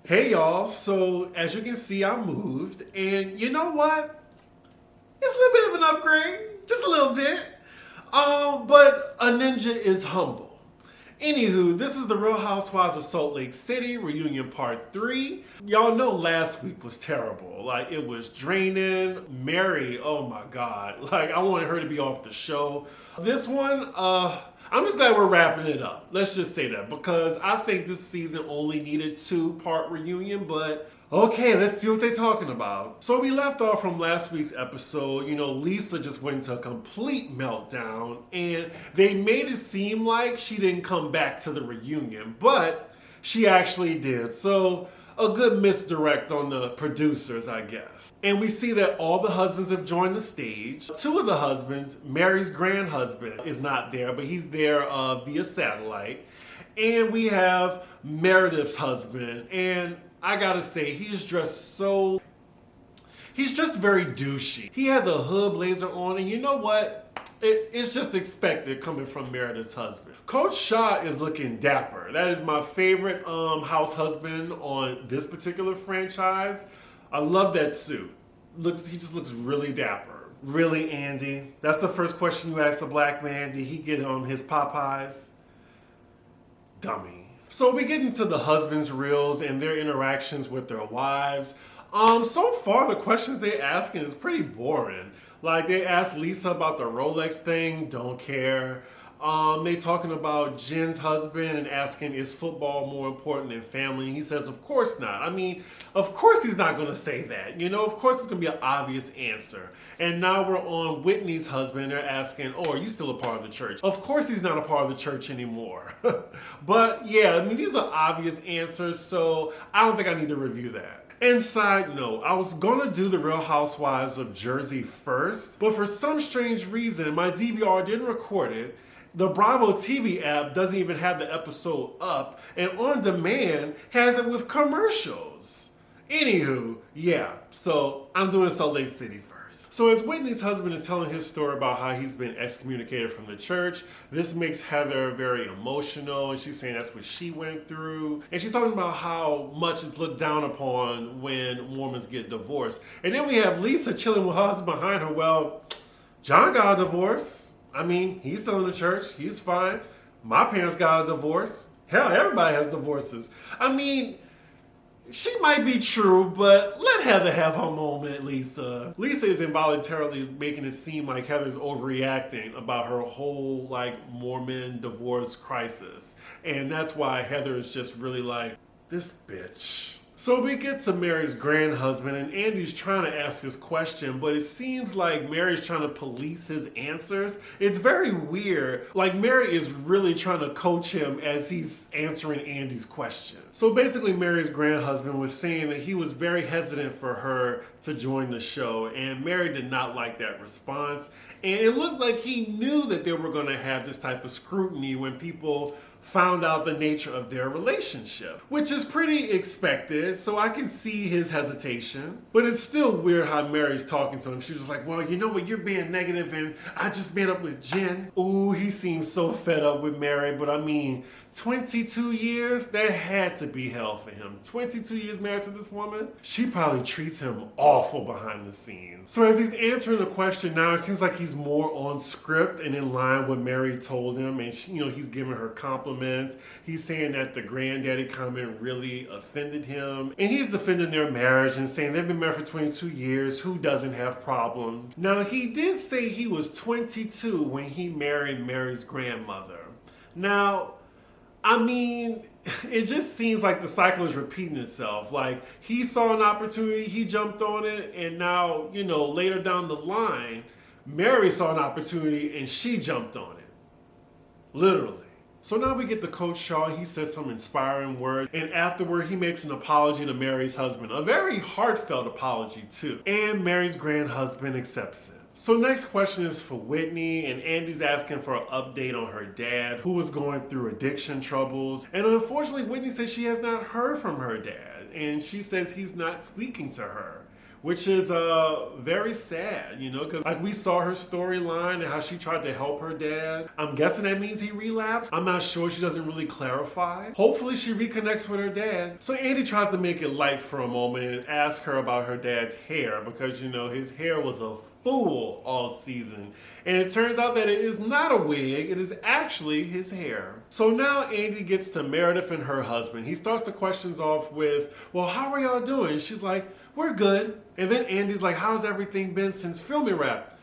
Hey y'all, so as you can see, I moved, and you know what? It's a little bit of an upgrade, just a little bit. But a ninja is humble. Anywho, this is the Real Housewives of Salt Lake City reunion part 3. Y'all know last week was terrible. Like, it was draining. Mary, oh my God. Like, I wanted her to be off the show. This one, I'm just glad we're wrapping it up. Let's just say that, because I think this season only needed 2-part reunion, but okay, let's see what they're talking about. So we left off from last week's episode. You know, Lisa just went into a complete meltdown, and they made it seem like she didn't come back to the reunion, but she actually did. So a good misdirect on the producers, I guess. And we see that all the husbands have joined the stage. 2 of the husbands, Mary's grand husband is not there, but he's there via satellite. And we have Meredith's husband, and I gotta say, he's dressed very douchey. He has a hood blazer on, and you know what? It's just expected coming from Meredith's husband. Coach Shaw is looking dapper. That is my favorite house husband on this particular franchise. I love that suit. He just looks really dapper. Really, Andy? That's the first question you ask a black man. Did he get his Popeyes? Dummy. So we get into the husbands' reels and their interactions with their wives. So far the questions they're asking is pretty boring. Like, they asked Lisa about the Rolex thing, don't care. They talking about Jen's husband and asking, is football more important than family? And he says, of course not. I mean, of course he's not going to say that. You know, of course it's going to be an obvious answer. And now we're on Whitney's husband. They're asking, oh, are you still a part of the church? Of course he's not a part of the church anymore. But yeah, I mean, these are obvious answers, so I don't think I need to review that. And side note, I was gonna do the Real Housewives of Jersey first, but for some strange reason, my DVR didn't record it. The Bravo TV app doesn't even have the episode up, and On Demand has it with commercials. Anywho, yeah, so I'm doing Salt Lake City first. So as Whitney's husband is telling his story about how he's been excommunicated from the church, this makes Heather very emotional, and she's saying that's what she went through. And she's talking about how much is looked down upon when Mormons get divorced. And then we have Lisa chilling with her husband behind her. Well, John got a divorce. I mean, he's still in the church. He's fine. My parents got a divorce. Hell, everybody has divorces. I mean, she might be true, but let Heather have her moment, Lisa. Lisa is involuntarily making it seem like Heather's overreacting about her whole, Mormon divorce crisis. And that's why Heather is just really like, this bitch. So we get to Mary's grand husband, and Andy's trying to ask his question, but it seems like Mary's trying to police his answers. It's very weird. Like, Mary is really trying to coach him as he's answering Andy's question. So basically, Mary's grand husband was saying that he was very hesitant for her to join the show, and Mary did not like that response. And it looks like he knew that they were going to have this type of scrutiny when people found out the nature of their relationship, which is pretty expected, so I can see his hesitation. But it's still weird how Mary's talking to him. She was like, well, you know what, you're being negative, and I just met up with Jen. Ooh, he seems so fed up with Mary, but I mean, 22 years? That had to be hell for him. 22 years married to this woman? She probably treats him awful behind the scenes. So as he's answering the question now, it seems like he's more on script and in line with what Mary told him, and he's giving her compliments. He's saying that the granddaddy comment really offended him, and he's defending their marriage and saying they've been married for 22 years. Who doesn't have problems? Now, he did say he was 22 when he married Mary's grandmother. Now, I mean, it just seems like the cycle is repeating itself. Like, he saw an opportunity, he jumped on it, and now, later down the line, Mary saw an opportunity and she jumped on it. Literally. So now we get to Coach Shaw. He says some inspiring words, and afterward he makes an apology to Mary's husband. A very heartfelt apology too. And Mary's grand husband accepts it. So next question is for Whitney, and Andy's asking for an update on her dad, who was going through addiction troubles. And unfortunately, Whitney says she has not heard from her dad, and she says he's not speaking to her, which is very sad, you know, because like we saw her storyline and how she tried to help her dad. I'm guessing that means he relapsed. I'm not sure. She doesn't really clarify. Hopefully she reconnects with her dad. So Andy tries to make it light for a moment and ask her about her dad's hair because, you know, his hair was a fool all season. And it turns out that it is not a wig, it is actually his hair. So now Andy gets to Meredith and her husband. He starts the questions off with, well, how are y'all doing? She's like, we're good. And then Andy's like, how's everything been since filming wrap?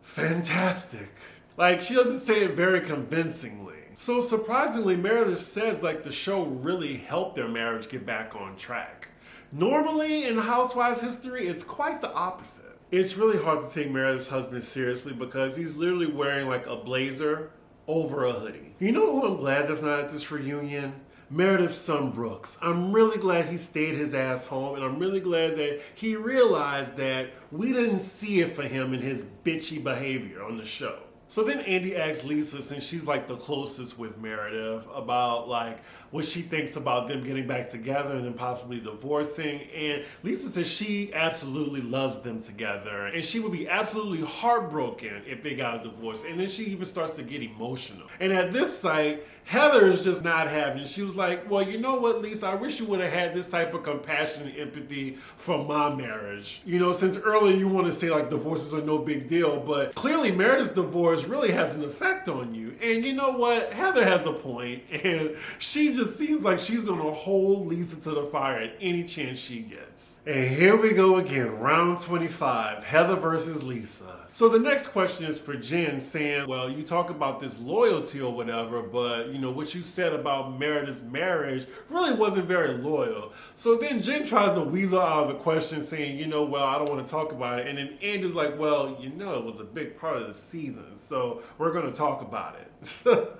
Fantastic. Like, she doesn't say it very convincingly. So surprisingly, Meredith says like the show really helped their marriage get back on track. Normally in Housewives history, it's quite the opposite. It's really hard to take Meredith's husband seriously because he's literally wearing like a blazer over a hoodie. You know who I'm glad that's not at this reunion? Meredith's son Brooks. I'm really glad he stayed his ass home, and I'm really glad that he realized that we didn't see it for him in his bitchy behavior on the show. So then Andy asks Lisa, since she's like the closest with Meredith, about like what she thinks about them getting back together and then possibly divorcing. And Lisa says she absolutely loves them together and she would be absolutely heartbroken if they got a divorce. And then she even starts to get emotional. And at this site, Heather is just not having it. She was like, well, you know what, Lisa, I wish you would have had this type of compassion and empathy for my marriage. You know, since earlier you want to say like divorces are no big deal, but clearly Meredith's divorce really has an effect on you. And you know what? Heather has a point, and she just seems like she's going to hold Lisa to the fire at any chance she gets. And here we go again, round 25, Heather versus Lisa. So the next question is for Jen, saying, well, you talk about this loyalty or whatever, but you know, what you said about Meredith's marriage really wasn't very loyal. So then Jen tries to weasel out of the question saying, you know, well, I don't want to talk about it. And then Andy's like, well, you know, it was a big part of the season, so we're going to talk about it.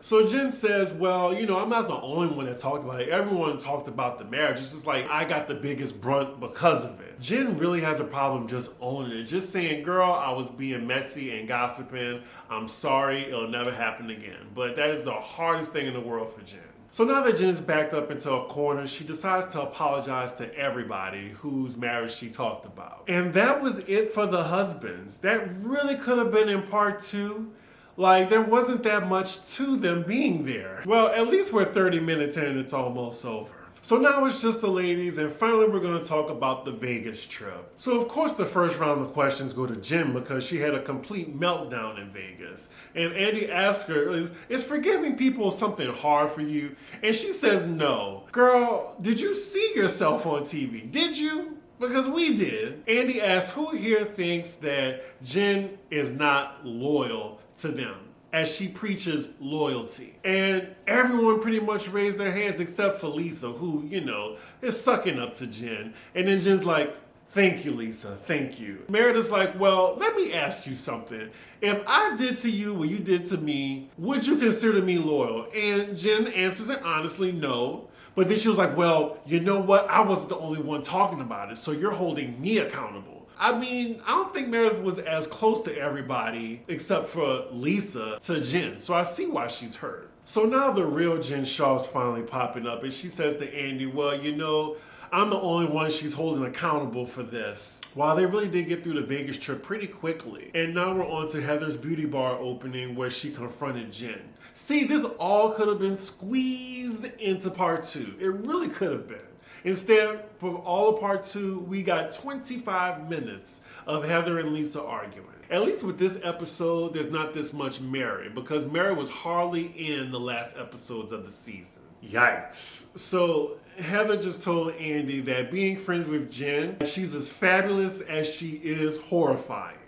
So Jen says, well, you know, I'm not the only one that talked about it. Everyone talked about the marriage. It's just like I got the biggest brunt because of it. Jen really has a problem just owning it. Just saying, girl, I was being messy and gossiping. I'm sorry, it'll never happen again. But that is the hardest thing in the world for Jen. So now that Jen is backed up into a corner, she decides to apologize to everybody whose marriage she talked about. And that was it for the husbands. That really could have been in part 2. Like, there wasn't that much to them being there. Well, at least we're 30 minutes in and it's almost over. So now it's just the ladies, and finally we're going to talk about the Vegas trip. So of course the first round of questions go to Jen because she had a complete meltdown in Vegas. And Andy asks her, is forgiving people something hard for you? And she says no. Girl, did you see yourself on TV? Did you? Because we did. Andy asks who here thinks that Jen is not loyal to them, as she preaches loyalty. And everyone pretty much raised their hands except for Lisa, who, you know, is sucking up to Jen. And then Jen's like, thank you, Lisa, thank you. Meredith's like, well, let me ask you something. If I did to you what you did to me, would you consider me loyal? And Jen answers it honestly, no. But then she was like, well, you know what? I wasn't the only one talking about it, so you're holding me accountable. I mean, I don't think Meredith was as close to everybody, except for Lisa, to Jen, so I see why she's hurt. So now the real Jen Shaw's finally popping up, and she says to Andy, well, you know, I'm the only one she's holding accountable for this. Wow, they really did get through the Vegas trip pretty quickly. And now we're on to Heather's beauty bar opening where she confronted Jen. See, this all could have been squeezed into part 2. It really could have been. Instead, for all of part 2, we got 25 minutes of Heather and Lisa arguing. At least with this episode, there's not this much Mary, because Mary was hardly in the last episodes of the season. Yikes. So Heather just told Andy that being friends with Jen, she's as fabulous as she is horrifying.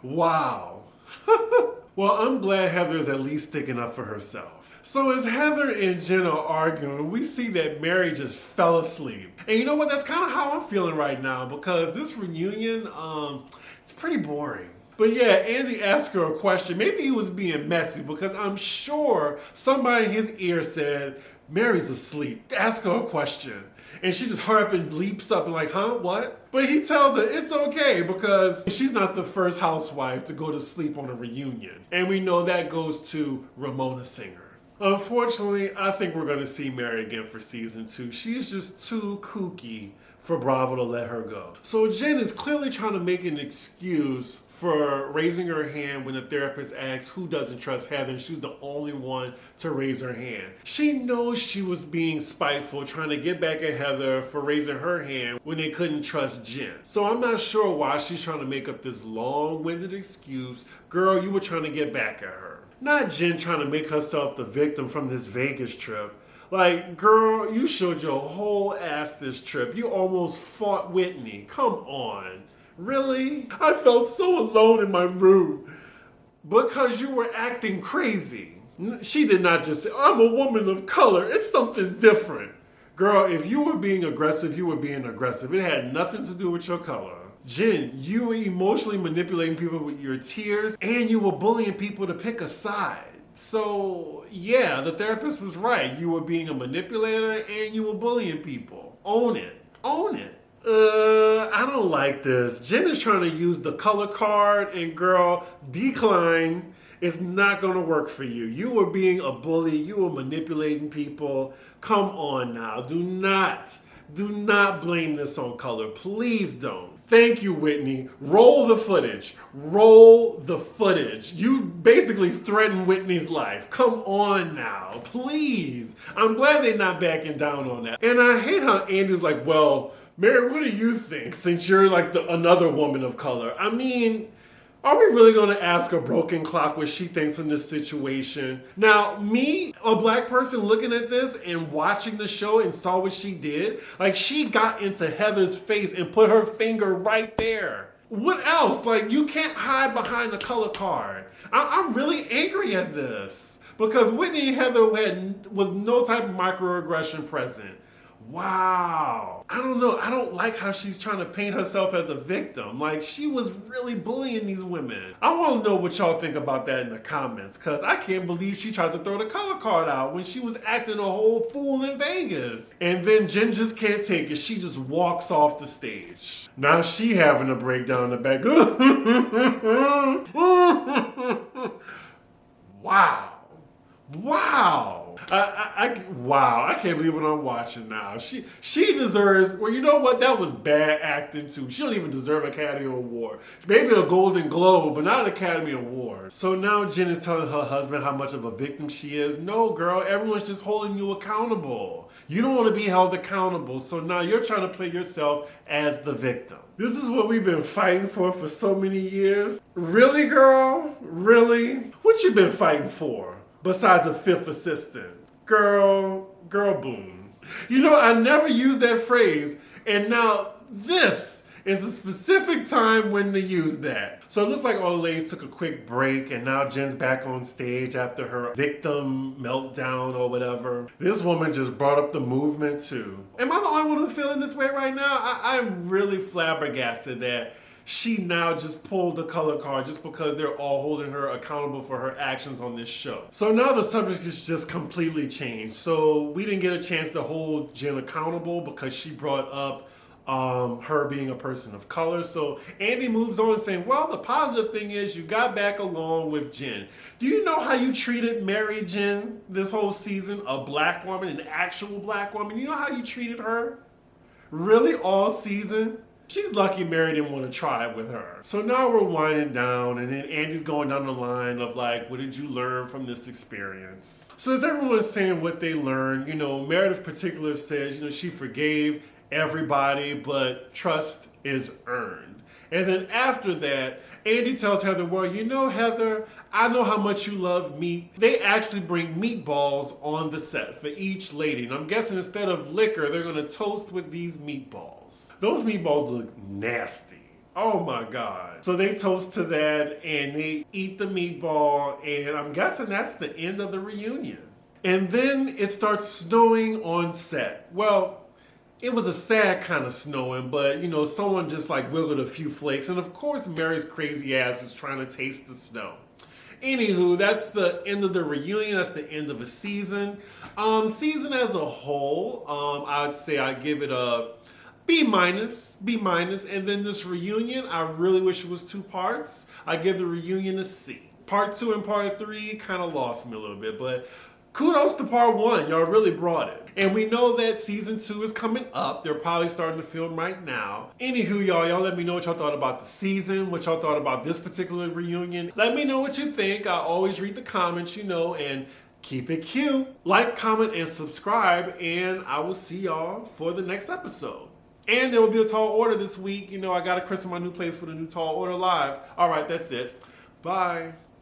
Wow. Well, I'm glad Heather is at least sticking up for herself. So as Heather and Jen are arguing, we see that Mary just fell asleep. And you know what? That's kind of how I'm feeling right now, because this reunion, it's pretty boring. But yeah, Andy asked her a question. Maybe he was being messy, because I'm sure somebody in his ear said, Mary's asleep. Ask her a question. And she just hurry up and leaps up and like, huh, what? But he tells her it's okay because she's not the first housewife to go to sleep on a reunion. And we know that goes to Ramona Singer. Unfortunately, I think we're going to see Mary again for season 2. She's just too kooky for Bravo to let her go. So Jen is clearly trying to make an excuse for raising her hand when the therapist asks who doesn't trust Heather, and she's the only one to raise her hand. She knows she was being spiteful, trying to get back at Heather for raising her hand when they couldn't trust Jen. So I'm not sure why she's trying to make up this long-winded excuse. Girl, you were trying to get back at her. Not Jen trying to make herself the victim from this Vegas trip. Like, girl, you showed your whole ass this trip. You almost fought Whitney. Come on. Really? I felt so alone in my room because you were acting crazy. She did not just say, I'm a woman of color. It's something different. Girl, if you were being aggressive, you were being aggressive. It had nothing to do with your color. Jen, you were emotionally manipulating people with your tears, and you were bullying people to pick a side. So, yeah, the therapist was right. You were being a manipulator and you were bullying people. Own it. Own it. I don't like this. Jen is trying to use the color card, and girl, decline. It's not going to work for you. You were being a bully. You were manipulating people. Come on now. Do not blame this on color. Please don't. Thank you, Whitney. Roll the footage. Roll the footage. You basically threatened Whitney's life. Come on now. Please. I'm glad they're not backing down on that. And I hate how Andy's like, well, Mary, what do you think since you're like another woman of color? I mean, are we really going to ask a broken clock what she thinks in this situation? Now, me, a black person looking at this and watching the show and saw what she did, like she got into Heather's face and put her finger right there. What else? Like, you can't hide behind the color card. I'm really angry at this because Whitney and Heather was no type of microaggression present. Wow. I don't know. I don't like how she's trying to paint herself as a victim. Like, she was really bullying these women. I want to know what y'all think about that in the comments, because I can't believe she tried to throw the color card out when she was acting a whole fool in Vegas. And then Jen just can't take it. She just walks off the stage. Now she having a breakdown in the back. Wow. Wow. Wow, I can't believe what I'm watching now. She deserves, well, you know what? That was bad acting too. She don't even deserve an Academy Award. Maybe a Golden Globe, but not an Academy Award. So now Jen is telling her husband how much of a victim she is. No, girl, everyone's just holding you accountable. You don't want to be held accountable, so now you're trying to play yourself as the victim. This is what we've been fighting for so many years. Really, girl? Really? What you been fighting for? Besides a fifth assistant. Girl, boom. You know, I never used that phrase, and now this is a specific time when to use that. So it looks like all the ladies took a quick break, and now Jen's back on stage after her victim meltdown or whatever. This woman just brought up the movement too. Am I the only one who's feeling this way right now? I'm really flabbergasted that she now just pulled the color card just because they're all holding her accountable for her actions on this show. So now the subject is just completely changed. So we didn't get a chance to hold Jen accountable because she brought up her being a person of color. So Andy moves on saying, well, the positive thing is you got back along with Jen. Do you know how you treated Mary Jen this whole season? A black woman, an actual black woman. You know how you treated her? Really, all season? She's lucky Mary didn't want to try it with her. So now we're winding down, and then Andy's going down the line of like, what did you learn from this experience? So as everyone's saying what they learned, you know, Meredith particular says, you know, she forgave everybody, but trust is earned. And then after that, Andy tells Heather, well, you know, Heather, I know how much you love meat. They actually bring meatballs on the set for each lady. And I'm guessing instead of liquor, they're going to toast with these meatballs. Those meatballs look nasty. Oh my God. So they toast to that and they eat the meatball, and I'm guessing that's the end of the reunion. And then it starts snowing on set. Well, it was a sad kind of snowing, but you know, someone just like wiggled a few flakes. And of course, Mary's crazy ass is trying to taste the snow. Anywho, that's the end of the reunion. That's the end of a season. Season as a whole, I'd say I'd give it a B minus. And then this reunion, I really wish it was 2 parts. I give the reunion a C. Part 2 and part 3 kind of lost me a little bit, but Kudos to part 1. Y'all really brought it. And we know that season 2 is coming up. They're probably starting to film right now. Anywho, y'all let me know what y'all thought about the season, what y'all thought about this particular reunion. Let me know what you think. I always read the comments, and keep it cute. Like, comment, and subscribe, and I will see y'all for the next episode. And there will be a tall order this week. I got to christen my new place with a new tall order live. All right, that's it. Bye.